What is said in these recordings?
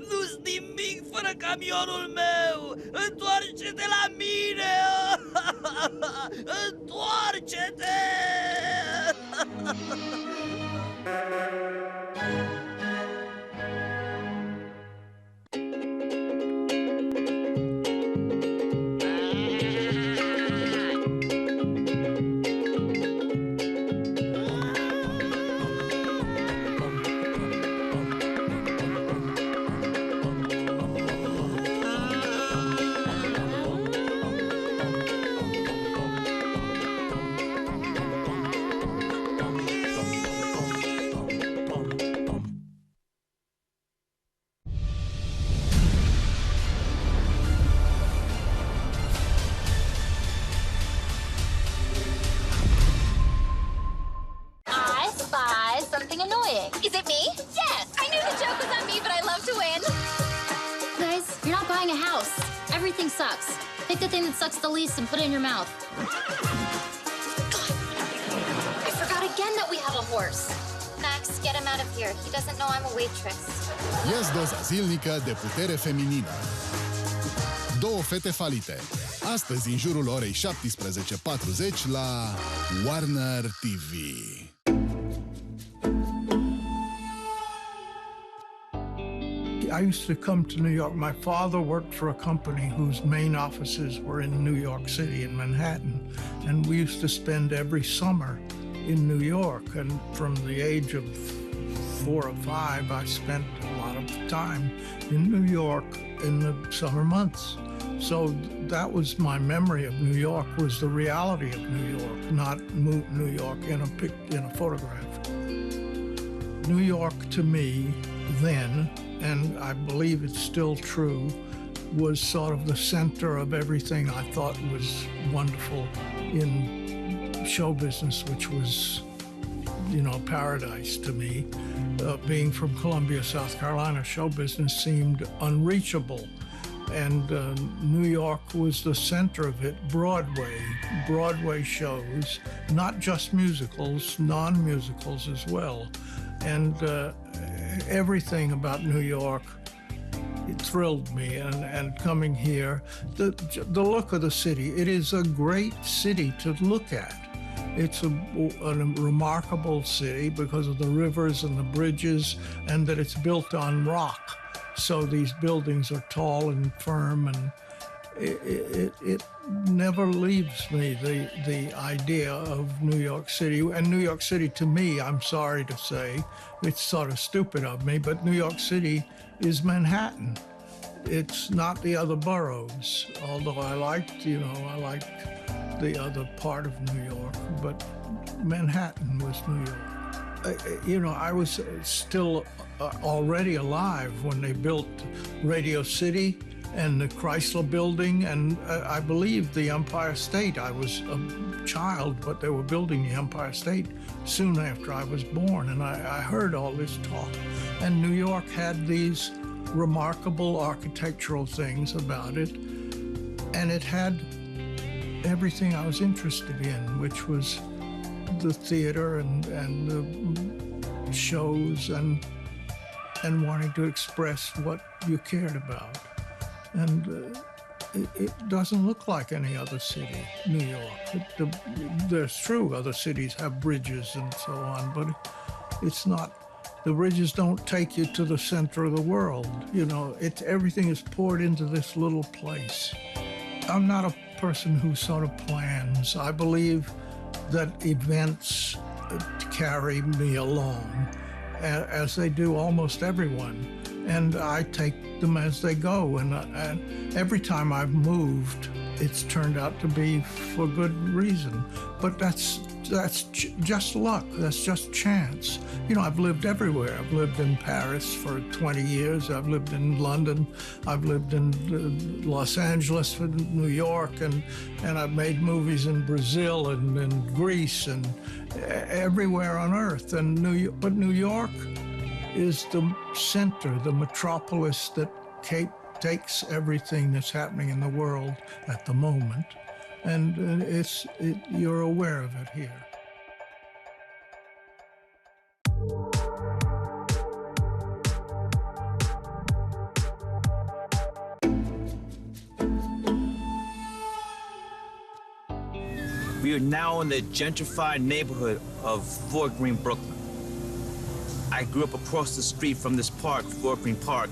Nu-s nimic fără camionul meu! Întoarce-te la mine! Întoarce-te! Something annoying. Is it me? Yes! I knew the joke was on me, but I love to win. Guys, you're not buying a house. Everything sucks. Pick the thing that sucks the least and put it in your mouth. I forgot again that we have a horse. Max, get him out of here. He doesn't know I'm a waitress. Ia-ți doza zilnică de putere feminină. Două fete falite. Astăzi, în jurul orei 17:40 la Warner TV. I used to come to New York. My father worked for a company whose main offices were in New York City, in Manhattan. And we used to spend every summer in New York. And from the age of 4 or 5, I spent a lot of time in New York in the summer months. So that was my memory of New York, was the reality of New York, not New York in a photograph. New York to me then, and I believe it's still true, was sort of the center of everything I thought was wonderful in show business, which was, paradise to me. Being from Columbia, South Carolina, show business seemed unreachable. And New York was the center of it. Broadway shows, not just musicals, non-musicals as well. And everything about New York, it thrilled me. And coming here, the look of the city, it is a great city to look at. It's a remarkable city because of the rivers and the bridges, and that it's built on rock. So these buildings are tall and firm, and it never leaves me, the idea of New York City. And New York City, to me, I'm sorry to say, it's sort of stupid of me, but New York City is Manhattan. It's not the other boroughs, although I liked the other part of New York, but Manhattan was New York. I was still already alive when they built Radio City and the Chrysler Building, and I believe the Empire State. I was a child, but they were building the Empire State soon after I was born, and I heard all this talk. And New York had these remarkable architectural things about it, and it had everything I was interested in, which was the theater and the shows and wanting to express what you cared about. And it doesn't look like any other city, New York. There's true, other cities have bridges and so on, but it's not. The bridges don't take you to the center of the world. Everything is poured into this little place. I'm not a person who sort of plans. I believe that events carry me along, as they do almost everyone, and I take them as they go. And every time I've moved, it's turned out to be for good reason. But that's just luck. That's just chance. I've lived everywhere. I've lived in Paris for 20 years. I've lived in London. I've lived in Los Angeles, New York, and I've made movies in Brazil and in Greece and everywhere on earth. But New York is the center, the metropolis that takes everything that's happening in the world at the moment, and you're aware of it here. We are now in the gentrified neighborhood of Fort Greene, Brooklyn. I grew up across the street from this park, Fort Greene Park,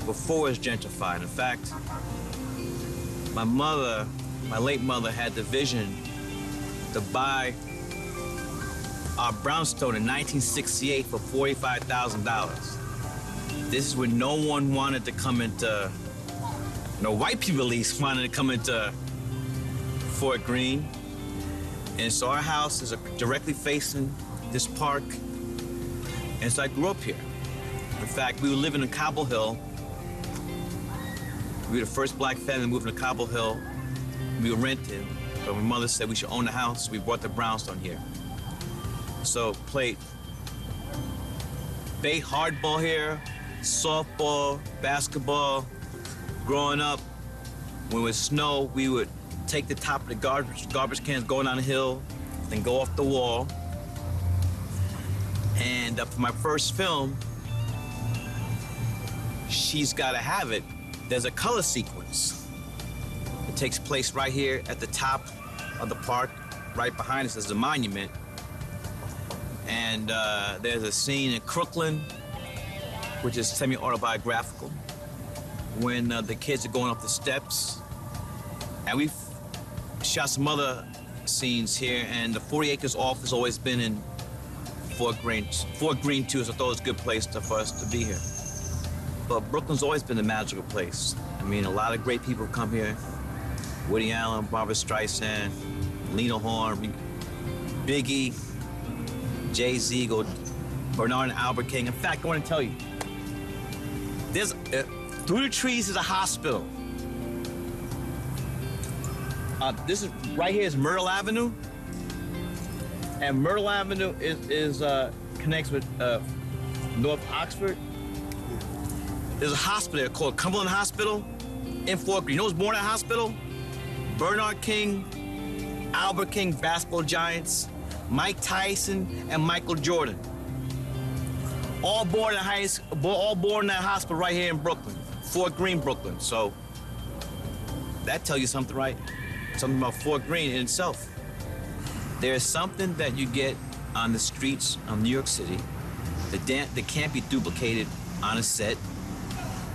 before it was gentrified. In fact, my mother, my late mother, had the vision to buy our brownstone in 1968 for $45,000. This is when no one wanted to come into, no white people at least wanted to come into Fort Greene. And so our house is directly facing this park. And so I grew up here. In fact, we were living in Cobble Hill. We were the first black family moving to Cobble Hill. We were renting, but my mother said we should own the house. We bought the brownstone here. So played hardball here, softball, basketball. Growing up, when it would snow, we would take the top of the garbage cans, go down the hill, then go off the wall. And for my first film, She's Gotta Have It, there's a color sequence. It takes place right here at the top of the park. Right behind us is the monument. And there's a scene in Crooklyn, which is semi-autobiographical, when the kids are going up the steps. And we've shot some other scenes here, and the 40 Acres Off has always been in Fort Greene too, so I thought it was a good place for us to be here. But Brooklyn's always been a magical place. I mean, a lot of great people come here. Woody Allen, Barbra Streisand, Lena Horne, Biggie, Jay-Z, Bernard and Albert King. In fact, I want to tell you, there's through the trees is a hospital. This is right here is Myrtle Avenue, and Myrtle Avenue connects with North Oxford. There's a hospital there called Cumberland Hospital in Fort Greene. You know who's born at the hospital? Bernard King, Albert King, basketball giants, Mike Tyson, and Michael Jordan. All born in that hospital right here in Brooklyn, Fort Greene, Brooklyn. So that tells you something, right? Something about Fort Greene in itself. There's something that you get on the streets of New York City that can't be duplicated on a set,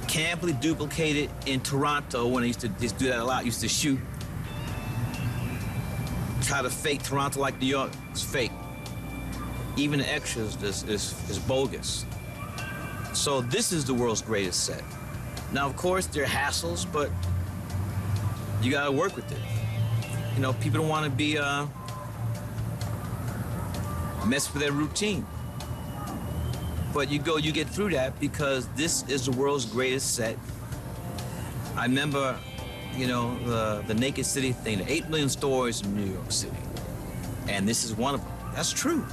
can't be duplicated in Toronto when they used to just do that a lot, used to shoot, try to fake Toronto like New York. It's fake. Even the extras is bogus. So this is the world's greatest set. Now, of course, there are hassles, but you gotta work with it. You know, people don't want to be mess with their routine. But you get through that because this is the world's greatest set. I remember, you know, the Naked City thing, the 8 million stores in New York City. And this is one of them. That's true.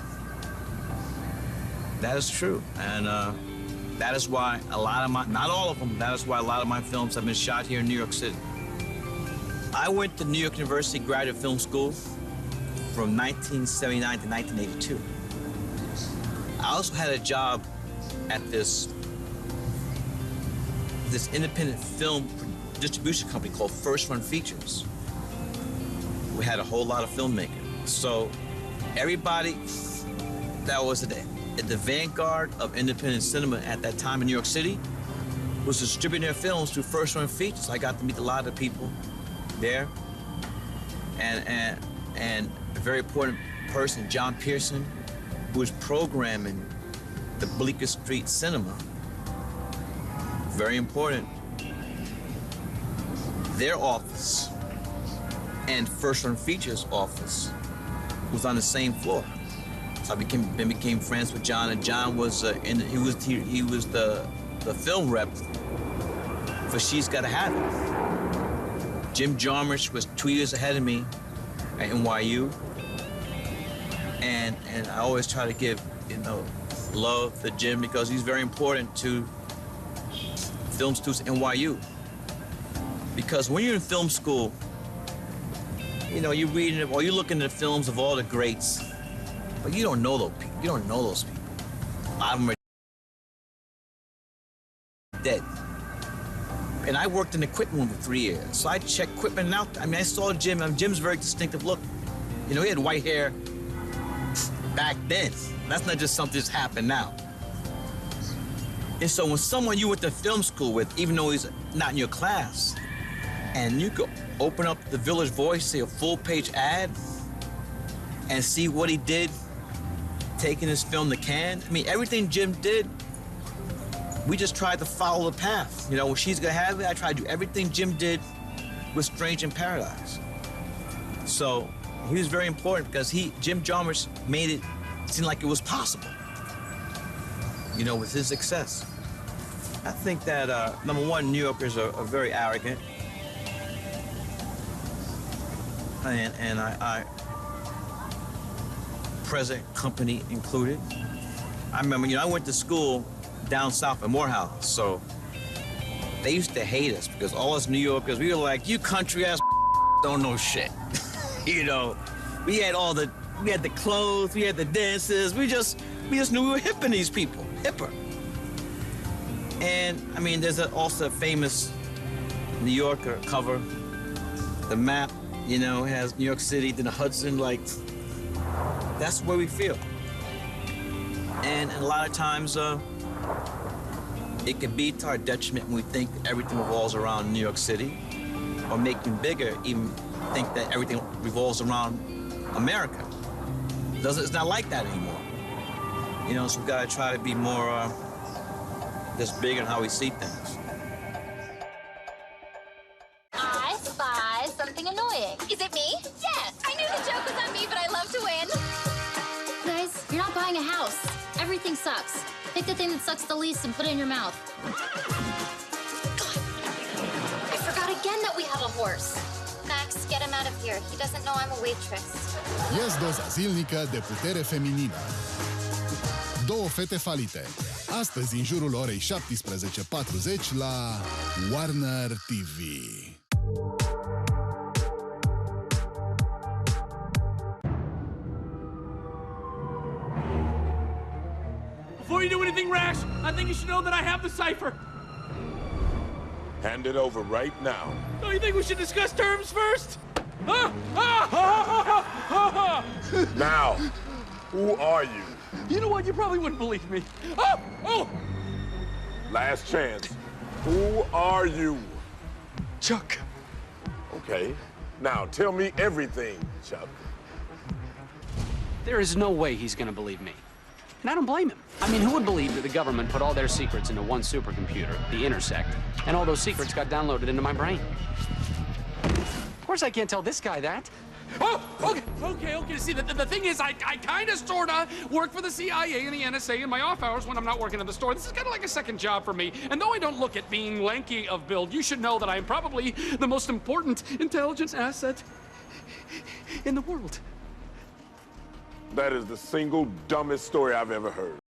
That is true. And that is why a lot of my, not all of them, that is why a lot of my films have been shot here in New York City. I went to New York University Graduate Film School from 1979 to 1982. I also had a job at this independent film distribution company called First Run Features. We had a whole lot of filmmakers. So everybody that was at the vanguard of independent cinema at that time in New York City was distributing their films through First Run Features. I got to meet a lot of people there. And a very important person, John Pearson, who was programming the Bleecker Street Cinema. Very important. Their office and First Run Features office was on the same floor. So I became friends with John, and John was he was the film rep for She's Gotta Have It. Jim Jarmusch was 2 years ahead of me at NYU, and I always try to give, you know, love to Jim because he's very important to film students at NYU. Because when you're in film school, you know, you're reading or you're looking at films of all the greats, but you don't know those people. You don't know those people. A lot of them are dead. And I worked in the equipment room for 3 years, so I checked equipment out. I mean, I saw Jim. Jim's very distinctive look. You know, he had white hair back then. That's not just something that's happened now. And so when someone you went to film school with, even though he's not in your class, and you go open up the Village Voice, see a full-page ad, and see what he did taking his film to Cannes. I mean, everything Jim did, we just tried to follow the path. You know, when She's Gonna Have It, I tried to do everything Jim did with Strange in Paradise. So he was very important because Jim Jarmusch made it seem like it was possible, you know, with his success. I think that, number one, New Yorkers are very arrogant. And I present company included. I remember, you know, I went to school down south at Morehouse, so they used to hate us because all us New Yorkers, we were like, you country ass don't know shit. You know, we had the clothes, we had the dances, we just knew we were hipping these people, hipper. And I mean, there's also a famous New Yorker cover, the map, you know, has New York City, then the Hudson, like, that's where we feel. And a lot of times, it can be to our detriment when we think everything revolves around New York City, or making bigger, even think that everything revolves around America. It's not like that anymore. You know, so we've got to try to be more just big in how we see things. I spy something annoying. Is it me? Yes! I knew the joke was on me, but I love to win. Guys, you're not buying a house. Everything sucks. Pick the thing that sucks the least and put it in your mouth. I forgot again that we have a horse. Max, get him out of here. He doesn't know I'm a waitress. Ia-ți doza zilnică de putere feminină. Două fete falite. Astăzi, în jurul orei 17:40 la Warner TV. Before you do anything rash, I think you should know that I have the cipher. Hand it over right now. Don't you think we should discuss terms first? Now, who are you? You know what? You probably wouldn't believe me. Oh! Last chance. Who are you? Chuck. Okay. Now, tell me everything, Chuck. There is no way he's gonna believe me. And I don't blame him. I mean, who would believe that the government put all their secrets into one supercomputer, the Intersect, and all those secrets got downloaded into my brain? Of course I can't tell this guy that. Oh, okay. See, the thing is, I kind of, sort of, work for the CIA and the NSA in my off hours when I'm not working in the store. This is kind of like a second job for me. And though I don't look at being lanky of build, you should know that I am probably the most important intelligence asset in the world. That is the single dumbest story I've ever heard.